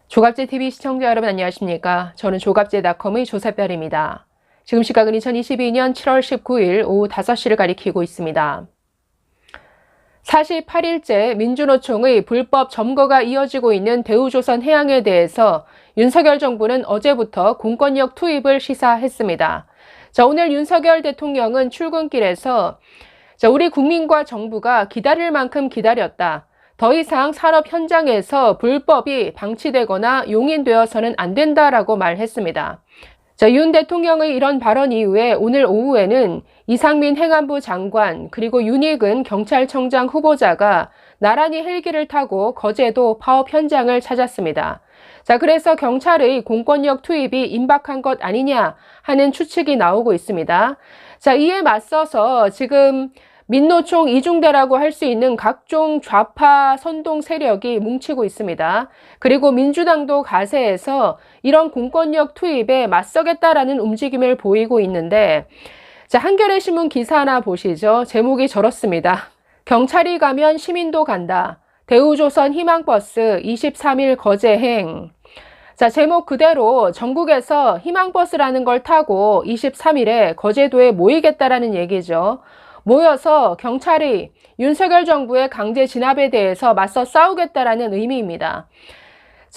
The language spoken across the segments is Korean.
조갑제TV 시청자 여러분 안녕하십니까? 저는 조갑제닷컴의 조세별입니다. 지금 시각은 2022년 7월 19일 오후 5시를 가리키고 있습니다. 48일째 민주노총의 불법 점거가 이어지고 있는 대우조선해양에 대해서 윤석열 정부는 어제부터 공권력 투입을 시사했습니다. 오늘 윤석열 대통령은 출근길에서 우리 국민과 정부가 기다릴 만큼 기다렸다. 더 이상 산업 현장에서 불법이 방치되거나 용인되어서는 안 된다라고 말했습니다. 윤 대통령의 이런 발언 이후에 오늘 오후에는 이상민 행안부 장관 그리고 윤익은 경찰청장 후보자가 나란히 헬기를 타고 거제도 파업 현장을 찾았습니다. 그래서 경찰의 공권력 투입이 임박한 것 아니냐 하는 추측이 나오고 있습니다. 이에 맞서서 지금 민노총 이중대라고 할 수 있는 각종 좌파 선동 세력이 뭉치고 있습니다. 그리고 민주당도 가세해서 이런 공권력 투입에 맞서겠다라는 움직임을 보이고 있는데, 한겨레 신문 기사 하나 보시죠. 제목이 저렇습니다. 경찰이 가면 시민도 간다. 대우조선 희망버스 23일 거제행. 제목 그대로 전국에서 희망버스라는 걸 타고 23일에 거제도에 모이겠다라는 얘기죠. 모여서 경찰이 윤석열 정부의 강제 진압에 대해서 맞서 싸우겠다라는 의미입니다.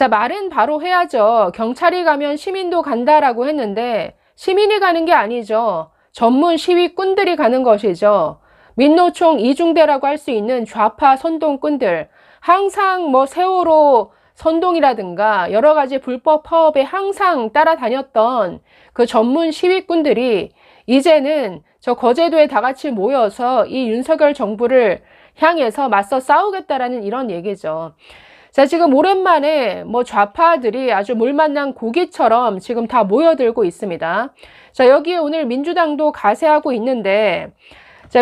말은 바로 해야죠. 경찰이 가면 시민도 간다라고 했는데 시민이 가는 게 아니죠. 전문 시위꾼들이 가는 것이죠. 민노총 이중대라고 할 수 있는 좌파 선동꾼들, 항상 세월호 선동이라든가 여러 가지 불법 파업에 항상 따라다녔던 그 전문 시위꾼들이 이제는 저 거제도에 다 같이 모여서 이 윤석열 정부를 향해서 맞서 싸우겠다라는 이런 얘기죠. 지금 오랜만에 좌파들이 아주 물 만난 고기처럼 지금 다 모여들고 있습니다. 여기에 오늘 민주당도 가세하고 있는데,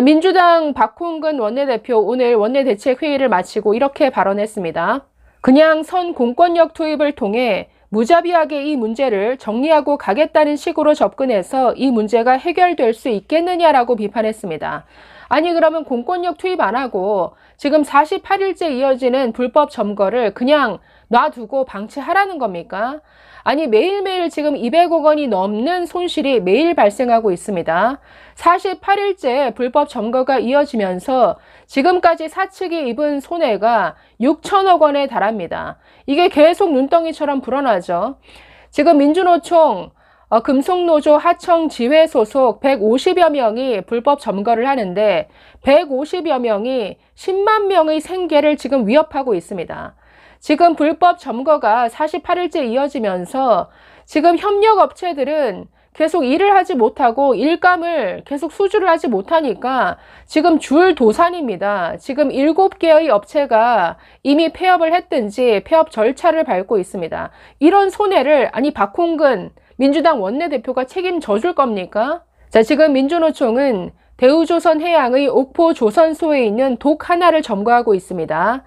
민주당 박홍근 원내대표 오늘 원내대책회의를 마치고 이렇게 발언했습니다. 그냥 선 공권력 투입을 통해 무자비하게 이 문제를 정리하고 가겠다는 식으로 접근해서 이 문제가 해결될 수 있겠느냐라고 비판했습니다. 아니 그러면 공권력 투입 안 하고 지금 48일째 이어지는 불법 점거를 그냥 놔두고 방치하라는 겁니까? 아니 매일매일 지금 200억 원이 넘는 손실이 매일 발생하고 있습니다. 48일째 불법 점거가 이어지면서 지금까지 사측이 입은 손해가 6천억 원에 달합니다. 이게 계속 눈덩이처럼 불어나죠. 지금 민주노총 금속노조 하청지회 소속 150여 명이 불법 점거를 하는데 150여 명이 10만 명의 생계를 지금 위협하고 있습니다. 지금 불법 점거가 48일째 이어지면서 지금 협력업체들은 계속 일을 하지 못하고 일감을 계속 수주를 하지 못하니까 지금 줄도산입니다. 지금 7개의 업체가 이미 폐업을 했든지 폐업 절차를 밟고 있습니다. 이런 손해를 아니 박홍근 민주당 원내대표가 책임져 줄 겁니까? 지금 민주노총은 대우조선해양의 옥포 조선소에 있는 독 하나를 점거하고 있습니다.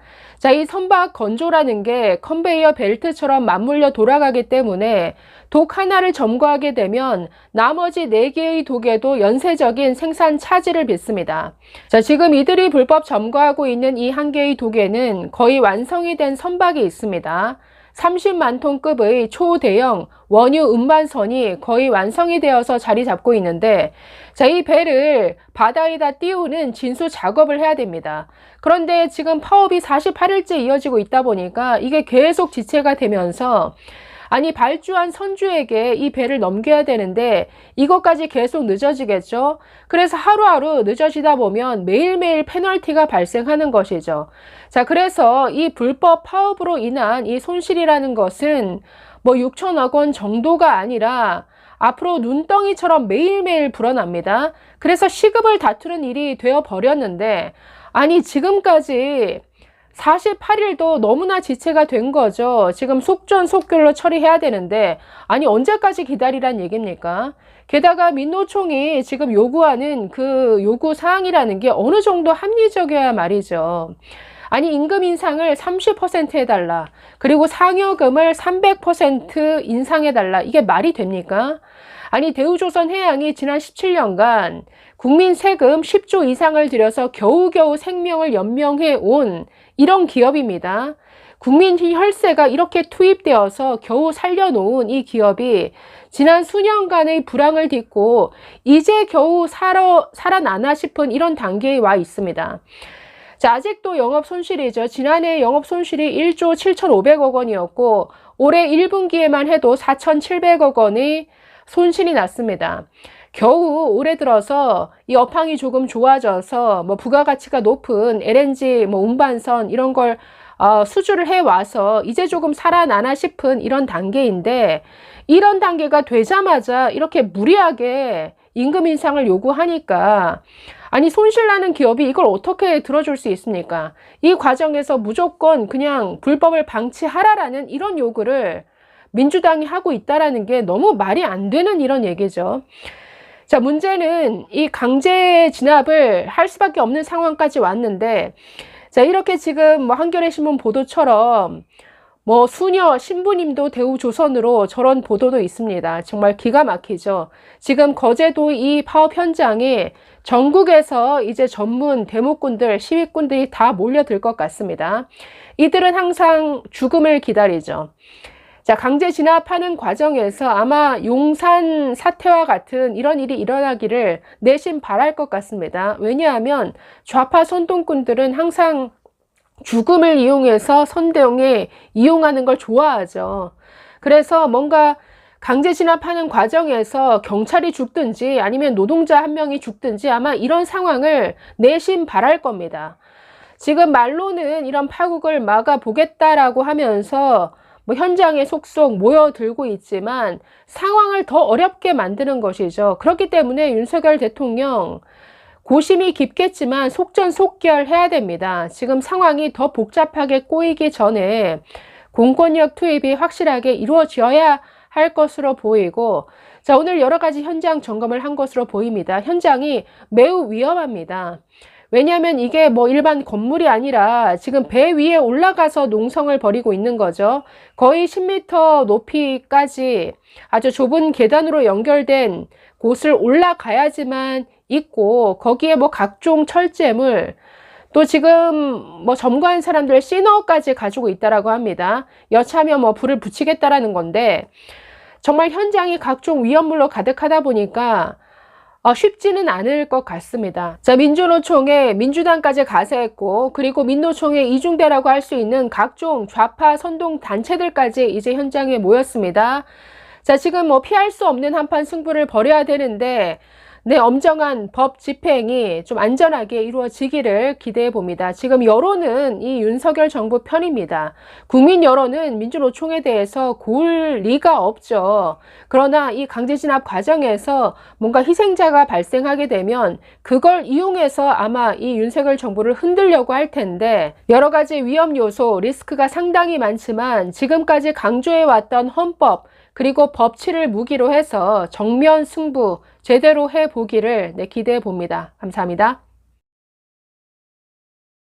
이 선박 건조라는 게 컨베이어 벨트처럼 맞물려 돌아가기 때문에 독 하나를 점거하게 되면 나머지 4개의 독에도 연쇄적인 생산 차질을 빚습니다. 지금 이들이 불법 점거하고 있는 이 한 개의 독에는 거의 완성이 된 선박이 있습니다. 30만 톤급의 초대형 원유 운반선이 거의 완성이 되어서 자리 잡고 있는데 이 배를 바다에다 띄우는 진수 작업을 해야 됩니다. 그런데 지금 파업이 48일째 이어지고 있다 보니까 이게 계속 지체가 되면서 아니 발주한 선주에게 이 배를 넘겨야 되는데 이것까지 계속 늦어지겠죠. 그래서 하루하루 늦어지다 보면 매일매일 페널티가 발생하는 것이죠. 그래서 이 불법 파업으로 인한 이 손실이라는 것은 6천억 원 정도가 아니라 앞으로 눈덩이처럼 매일매일 불어납니다. 그래서 시급을 다투는 일이 되어버렸는데 아니 지금까지 48일도 너무나 지체가 된 거죠. 지금 속전속결로 처리해야 되는데 아니 언제까지 기다리란 얘기입니까? 게다가 민노총이 지금 요구하는 그 요구 사항이라는 게 어느 정도 합리적이어야 말이죠. 아니 임금 인상을 30% 해달라. 그리고 상여금을 300% 인상해달라. 이게 말이 됩니까? 아니 대우조선해양이 지난 17년간 국민 세금 10조 이상을 들여서 겨우겨우 생명을 연명해 온 이런 기업입니다. 국민 혈세가 이렇게 투입되어서 겨우 살려놓은 이 기업이 지난 수년간의 불황을 딛고 이제 겨우 살아나나 싶은 이런 단계에 와 있습니다. 자, 아직도 영업 손실이죠. 지난해 영업 손실이 1조 7,500억 원이었고 올해 1분기에만 해도 4,700억 원의 손실이 났습니다. 겨우 올해 들어서 이 업황이 조금 좋아져서 뭐 부가가치가 높은 LNG 뭐 운반선 이런 걸 수주를 해 와서 이제 조금 살아나나 싶은 이런 단계인데, 이런 단계가 되자마자 이렇게 무리하게 임금 인상을 요구하니까, 아니 손실나는 기업이 이걸 어떻게 들어줄 수 있습니까? 이 과정에서 무조건 그냥 불법을 방치하라라는 이런 요구를 민주당이 하고 있다라는 게 너무 말이 안 되는 이런 얘기죠. 자, 문제는 이 강제 진압을 할 수밖에 없는 상황까지 왔는데, 자, 이렇게 지금 뭐 한겨레 신문 보도처럼 뭐 수녀 신부님도 대우조선으로 저런 보도도 있습니다. 정말 기가 막히죠. 지금 거제도 이 파업 현장에 전국에서 이제 전문 데모꾼들, 시위꾼들이 다 몰려들 것 같습니다. 이들은 항상 죽음을 기다리죠. 자, 강제 진압하는 과정에서 아마 용산 사태와 같은 이런 일이 일어나기를 내심 바랄 것 같습니다. 왜냐하면 좌파 선동꾼들은 항상 죽음을 이용해서 선대용에 이용하는 걸 좋아하죠. 그래서 뭔가 강제 진압하는 과정에서 경찰이 죽든지 아니면 노동자 한 명이 죽든지 아마 이런 상황을 내심 바랄 겁니다. 지금 말로는 이런 파국을 막아보겠다라고 하면서 뭐 현장에 속속 모여들고 있지만 상황을 더 어렵게 만드는 것이죠. 그렇기 때문에 윤석열 대통령 고심이 깊겠지만 속전속결 해야 됩니다. 지금 상황이 더 복잡하게 꼬이기 전에 공권력 투입이 확실하게 이루어져야 할 것으로 보이고, 자, 오늘 여러 가지 현장 점검을 한 것으로 보입니다. 현장이 매우 위험합니다. 왜냐하면 이게 뭐 일반 건물이 아니라 지금 배 위에 올라가서 농성을 벌이고 있는 거죠. 거의 10m 높이까지 아주 좁은 계단으로 연결된 곳을 올라가야지만 있고, 거기에 뭐 각종 철제물, 또 지금 뭐 점거한 사람들 시너까지 가지고 있다라고 합니다. 여차하면 뭐 불을 붙이겠다라는 건데, 정말 현장이 각종 위험물로 가득하다 보니까 쉽지는 않을 것 같습니다. 자, 민주노총에 민주당까지 가세했고, 그리고 민노총의 이중대라고 할 수 있는 각종 좌파 선동 단체들까지 이제 현장에 모였습니다. 자, 지금 뭐 피할 수 없는 한판 승부를 벌여야 되는데, 네, 엄정한 법 집행이 좀 안전하게 이루어지기를 기대해 봅니다. 지금 여론은 이 윤석열 정부 편입니다. 국민 여론은 민주노총에 대해서 고울 리가 없죠. 그러나 이 강제 진압 과정에서 뭔가 희생자가 발생하게 되면 그걸 이용해서 아마 이 윤석열 정부를 흔들려고 할 텐데, 여러 가지 위험 요소, 리스크가 상당히 많지만 지금까지 강조해왔던 헌법, 그리고 법치를 무기로 해서 정면 승부 제대로 해보기를 기대해 봅니다. 감사합니다.